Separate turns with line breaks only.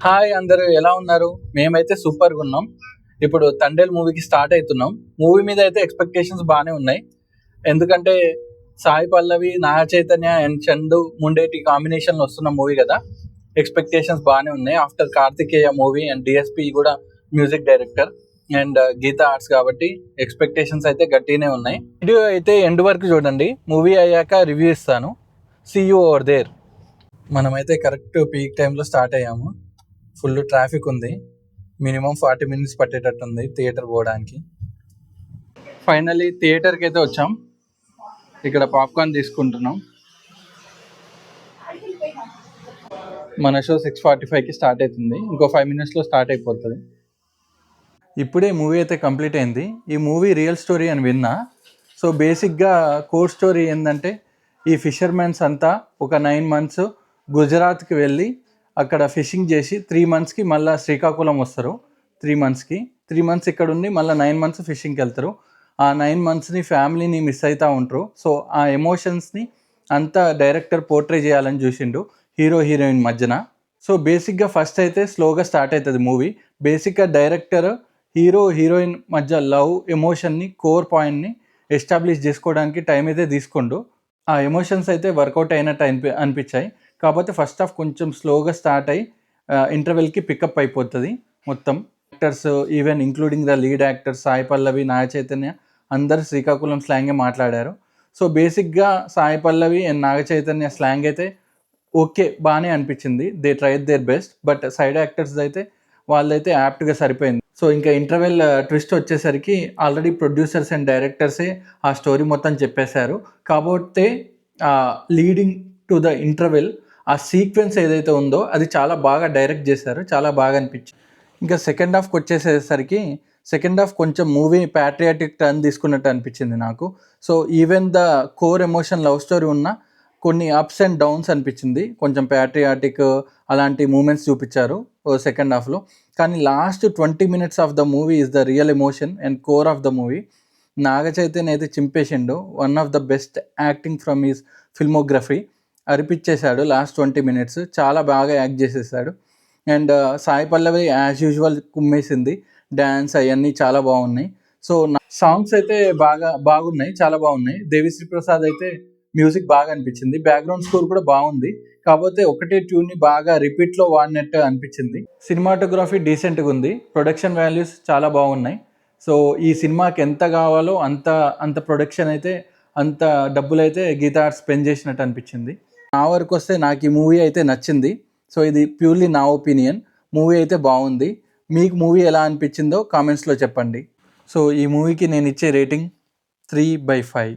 Hi అందరూ ఎలా ఉన్నారు? మేమైతే సూపర్గా ఉన్నాం. ఇప్పుడు తండేల్ మూవీకి స్టార్ట్ అవుతున్నాం. మూవీ మీద అయితే ఎక్స్పెక్టేషన్స్ బాగానే ఉన్నాయి. ఎందుకంటే సాయి పల్లవి, నాగ చైతన్య అండ్ చందు ముండేటి కాంబినేషన్లో వస్తున్న మూవీ కదా. ఎక్స్పెక్టేషన్స్ బాగానే ఉన్నాయి. After Karthikeya movie and DSP కూడా music director and Geetha Arts కాబట్టి ఎక్స్పెక్టేషన్స్ అయితే గట్టిగానే ఉన్నాయి. వీడియో అయితే ఎండ్ వరకు చూడండి. మూవీ అయ్యాక రివ్యూ ఇస్తాను. See you over there. మనమైతే కరెక్ట్ పీక్ టైంలో స్టార్ట్ అయ్యాము. ఫుల్ ట్రాఫిక్ ఉంది. మినిమం 40 minutes పట్టేటట్టుంది థియేటర్ పోవడానికి. ఫైనల్లీ థియేటర్కి అయితే వచ్చాం. ఇక్కడ పాప్కార్న్ తీసుకుంటున్నాం. మన షో 6:45కి స్టార్ట్ అవుతుంది. ఇంకో 5 minutesలో స్టార్ట్ అయిపోతుంది. ఇప్పుడే మూవీ అయితే కంప్లీట్ అయింది. ఈ మూవీ రియల్ స్టోరీ అని విన్నా. సో బేసిక్గా కోర్ స్టోరీ ఏంటంటే ఈ ఫిషర్మెన్స్ అంతా ఒక 9 months గుజరాత్కి వెళ్ళి అక్కడ ఫిషింగ్ చేసి 3 monthsకి మళ్ళీ శ్రీకాకుళం వస్తారు. 3 months ఇక్కడ ఉండి మళ్ళీ 9 months ఫిషింగ్కి వెళ్తారు. ఆ 9 monthsని ఫ్యామిలీని మిస్ అవుతూ ఉంటారు. సో ఆ ఎమోషన్స్ని అంతా డైరెక్టర్ పోర్ట్రే చేయాలని చూసిండు హీరో హీరోయిన్ మధ్యన. సో బేసిక్గా ఫస్ట్ అయితే స్లోగా స్టార్ట్ అవుతుంది మూవీ. బేసిక్గా డైరెక్టర్ హీరో హీరోయిన్ మధ్య లవ్ ఎమోషన్ని కోర్ పాయింట్ని ఎస్టాబ్లిష్ చేసుకోవడానికి టైం అయితే తీసుకుండు. ఆ ఎమోషన్స్ అయితే వర్కౌట్ అయినట్టు అనిపించాయి. కాకపోతే ఫస్ట్ హాఫ్ కొంచెం స్లోగా స్టార్ట్ అయ్యి ఇంటర్వెల్కి పికప్ అయిపోతుంది మొత్తం. Actors even including the lead actor Sai Pallavi, Naga Chaitanya అందరు శ్రీకాకుళం స్లాంగే మాట్లాడారు. సో బేసిక్గా సాయి పల్లవి అండ్ నాగ చైతన్య స్లాంగ్ అయితే ఓకే బాగానే అనిపించింది. They tried their best. But side actors అయితే వాళ్ళైతే యాప్ట్గా సరిపోయింది. సో ఇంకా ఇంటర్వెల్ ట్విస్ట్ వచ్చేసరికి ఆల్రెడీ ప్రొడ్యూసర్స్ అండ్ డైరెక్టర్సే ఆ స్టోరీ మొత్తం చెప్పేశారు. కాకపోతే లీడింగ్ టు ద ఇంటర్వెల్ ఆ సీక్వెన్స్ ఏదైతే ఉందో అది చాలా బాగా డైరెక్ట్ చేశారు. చాలా బాగా అనిపించింది. ఇంకా సెకండ్ హాఫ్కి వచ్చేసేసరికి సెకండ్ హాఫ్ కొంచెం మూవీ ప్యాట్రియాటిక్ టర్న్ తీసుకున్నట్టు అనిపించింది నాకు. So even the core emotion love story ఉన్న కొన్ని అప్స్ అండ్ డౌన్స్ అనిపించింది. కొంచెం ప్యాట్రియాటిక్ అలాంటి మూమెంట్స్ చూపించారు సెకండ్ హాఫ్లో. కానీ last 20 minutes of the movie is the real emotion and core of the movie. Naga Chaitanya అయితే చింపేసిండు. One of the best acting from his filmography అరిపించేశాడు. లాస్ట్ 20 minutes చాలా బాగా యాక్ట్ చేసేసాడు. And Sai Pallavi as usual కుమ్మేసింది. డ్యాన్స్ అవన్నీ చాలా బాగున్నాయి. సో సాంగ్స్ అయితే బాగున్నాయి, చాలా బాగున్నాయి. దేవిశ్రీ ప్రసాద్ అయితే మ్యూజిక్ బాగా అనిపించింది. బ్యాక్గ్రౌండ్ స్కోర్ కూడా బాగుంది. కాకపోతే ఒకటే ట్యూన్ని బాగా రిపీట్లో వాడినట్టు అనిపించింది. సినిమాటోగ్రఫీ డీసెంట్గా ఉంది. ప్రొడక్షన్ వాల్యూస్ చాలా బాగున్నాయి. సో ఈ సినిమాకి ఎంత కావాలో అంత ప్రొడక్షన్ అయితే అంత డబ్బులు అయితే గీతా ఆర్ట్స్ స్పెండ్ చేసినట్టు అనిపించింది. నా వరకు వస్తే నాకు ఈ మూవీ అయితే నచ్చింది. సో ఇది ప్యూర్లీ నా ఒపీనియన్. మూవీ అయితే బాగుంది. మీకు మూవీ ఎలా అనిపించిందో కామెంట్స్లో చెప్పండి. సో ఈ మూవీకి నేను ఇచ్చే రేటింగ్ 3/5.